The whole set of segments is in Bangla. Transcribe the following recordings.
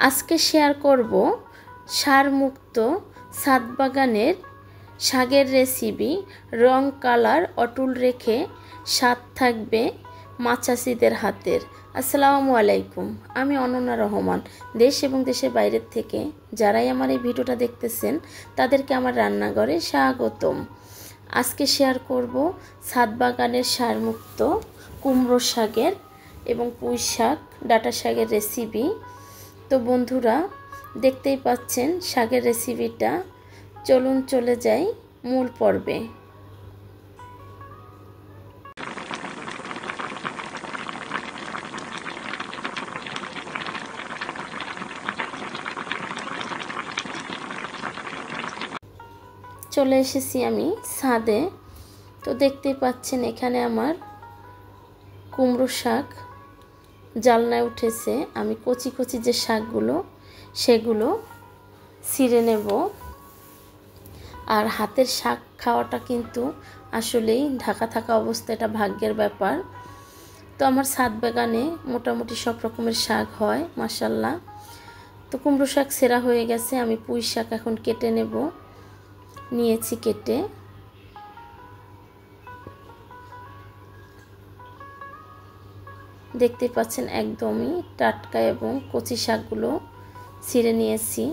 আজকে শেয়ার করব সারমুক্ত ছাদ বাগানের শাকের রেসিপি। রং কালার অটুট রেখে স্বাদ থাকবে মা চাষিদের হাতের। আসসালামু আলাইকুম, আমি অনন্যা রহমান। দেশ এবং দেশের বাইরের থেকে যারাই আমার এই ভিডিওটা দেখতেছেন তাদেরকে আমার রান্নাঘরে স্বাগতম। আজকে শেয়ার করব ছাদ বাগানের সারমুক্ত কুমড়ো শাকের এবং পুঁই শাক ডাঁটা শাকের রেসিপি। তো বন্ধুরা, দেখতেই পাচ্ছেন শাকের রেসিপিটা। চলুন চলে যাই মূল পর্বে। চলে এসেছি আমি ছাদে। তো দেখতেই পাচ্ছেন এখানে আমার কুমড়ো শাক জালনায় উঠেছে। আমি কচি কচি যে শাকগুলো সেগুলো ছিঁড়ে নেব। আর হাতের শাক খাওয়াটা কিন্তু আসলেই ঢাকা থাকা অবস্থায় এটা ভাগ্যের ব্যাপার। তো আমার ছাদ বাগানে মোটামুটি সব রকমের শাক হয় মাশাআল্লাহ। তো কুমড়ো শাক ছেঁড়া হয়ে গেছে, আমি পুঁই শাক এখন কেটে নেব। নিয়েছি কেটে। দেখতে পাচ্ছেন একদমই টাটকা এবং কচি শাকগুলো ছিঁড়ে নিয়েছি।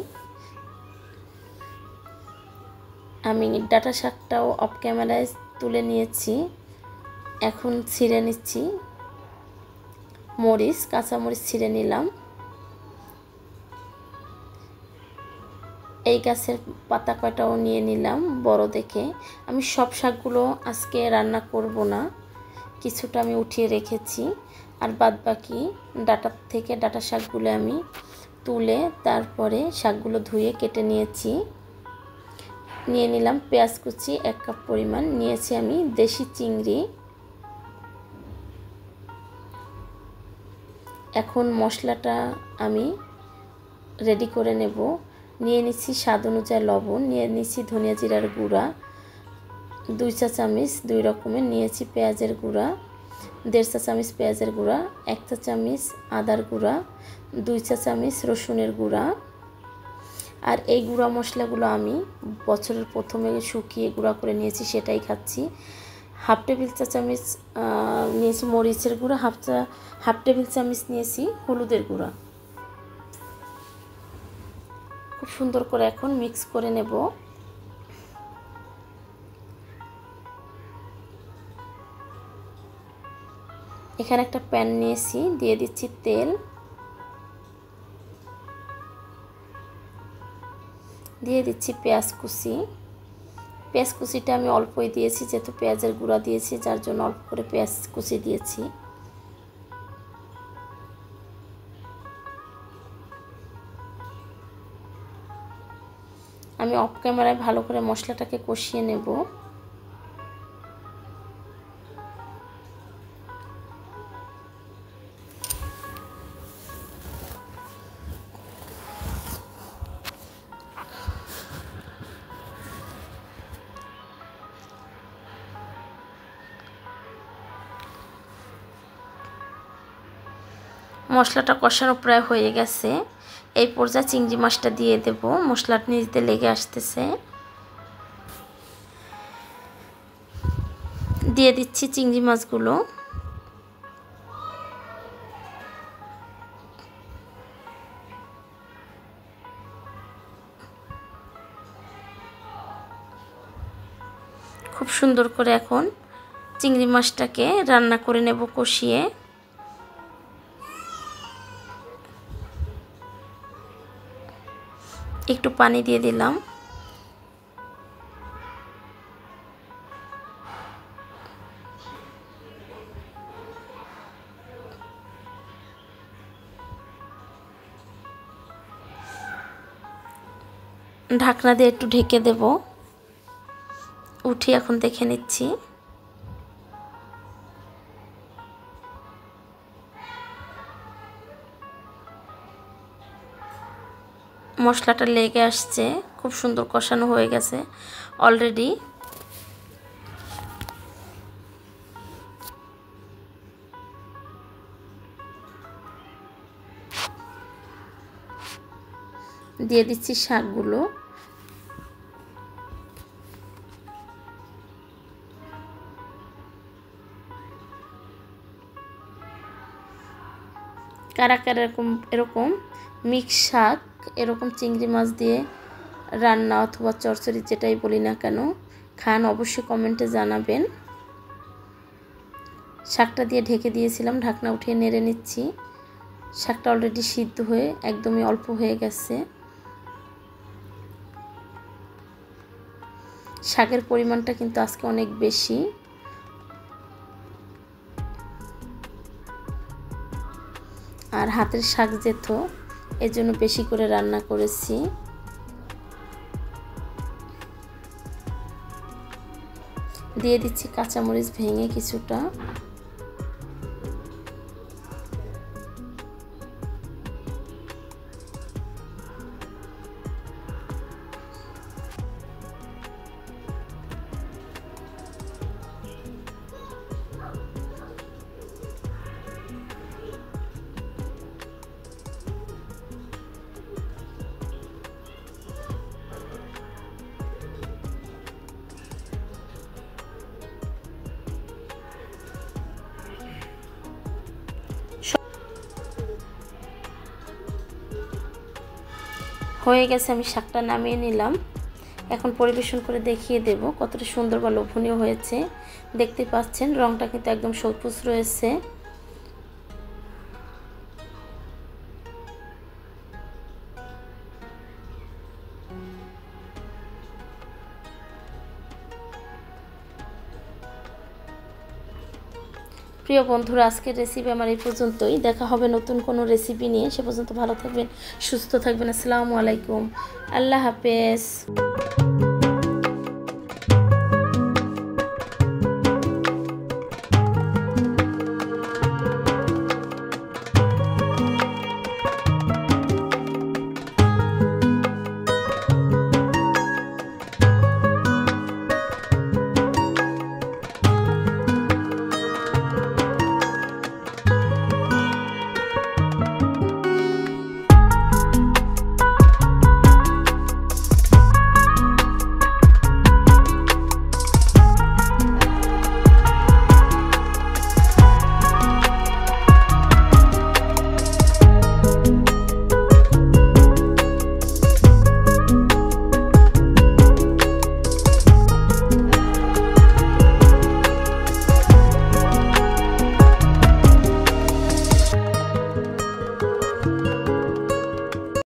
আমি ডাঁটা শাকটাও অফ ক্যামেরায় তুলে নিয়েছি। এখন ছিঁড়ে নিচ্ছি মরিচ, কাঁচা মরিচ ছিঁড়ে নিলাম। এই গাছের পাতা কয়টাও নিয়ে নিলাম বড় দেখে। আমি সব শাকগুলো আজকে রান্না করব না, কিছুটা আমি উঠিয়ে রেখেছি। আর বাদ বাকি ডাঁটার থেকে ডাঁটা শাকগুলো আমি তুলে তারপরে শাকগুলো ধুয়ে কেটে নিয়েছি। নিয়ে নিলাম পেঁয়াজ কুচি 1 কাপ পরিমাণ, নিয়েছি আমি দেশি চিংড়ি। এখন মশলাটা আমি রেডি করে নেব। নিয়ে নিচ্ছি স্বাদ অনুযায়ী লবণ, নিয়ে নিচ্ছি ধনিয়া জিরার গুঁড়া 2 চা চামচ, 2 রকমের নিয়েছি পেঁয়াজের গুঁড়া 1.5 চা চামচ পেঁয়াজের গুঁড়া, 1 চা চামচ আদার গুঁড়া, 2 চা চামচ রসুনের গুঁড়া। আর এই গুঁড়া মশলাগুলো আমি বছরের প্রথমে শুকিয়ে গুঁড়া করে নিয়েছি, সেটাই খাচ্ছি। হাফ টেবিল চা চামচ নিয়েছি মরিচের গুঁড়া, হাফ টেবিল চামচ নিয়েছি হলুদের গুঁড়া। খুব সুন্দর করে এখন মিক্স করে নেব। এখানে একটা প্যান নিয়েছি, দিয়ে দিচ্ছি তেল, দিয়ে দিচ্ছি পেঁয়াজ কুচি। পেঁয়াজ কুচিটা আমি অল্পই দিয়েছি, যেহেতু পেঁয়াজের গুঁড়া দিয়েছি যার জন্য অল্প করে পেঁয়াজ কুচি দিয়েছি। আমি অফ ক্যামেরায় ভালো করে মশলাটাকে কষিয়ে নেব। মশলাটা কষানো প্রায় হয়ে গেছে। এই পর্যায়ে চিংড়ি মাছটা দিয়ে দেব। মশলাটা নিচে লেগে আসতেছে। দিয়ে দিচ্ছি চিংড়ি মাছগুলো। খুব সুন্দর করে এখন চিংড়ি মাছটাকে রান্না করে নেব কষিয়ে। একটু পানি দিয়ে দিলাম। ঢাকনা দিয়ে একটু ঢেকে দেব। উঠি এখন দেখে নিচ্ছি। মশলাটা লেগে আসছে, খুব সুন্দর কষানো হয়ে গেছে অলরেডি। দিয়ে দিচ্ছি শাকগুলো। কারা কারা এরকম মিক্স শাক, এরকম চিংড়ি মাছ দিয়ে রান্না অথবা চচ্চড়ি যেটাই বলি না কেন খান, অবশ্যই কমেন্টে জানাবেন। শাকটা দিয়ে ঢেকে দিয়েছিলাম, ঢাকনা উঠিয়ে নেড়ে নিচ্ছি। শাকটা অলরেডি সিদ্ধ হয়ে একদমই অল্প হয়ে গেছে। শাকের পরিমাণটা কিন্তু আজকে অনেক বেশি। আর হাতের শাক যেহেতু এজন্য বেশি করে রান্না করেছি। দিয়ে দিচ্ছি কাঁচামরিচ ভেঙে কিছুটা। হয়ে গেছে, আমি শাকটা নামিয়ে নিলাম। এখন পরিবেশন করে দেখিয়ে দেব কতটা সুন্দর বা লোভনীয় হয়েছে। দেখতে পাচ্ছেন রংটা কিন্তু একদম সবুজ রয়েছে। প্রিয় বন্ধুরা, আজকের রেসিপি আমার এই পর্যন্তই। দেখা হবে নতুন কোনো রেসিপি নিয়ে। সে পর্যন্ত ভালো থাকবেন, সুস্থ থাকবেন। আসসালামু আলাইকুম, আল্লাহ হাফেজ।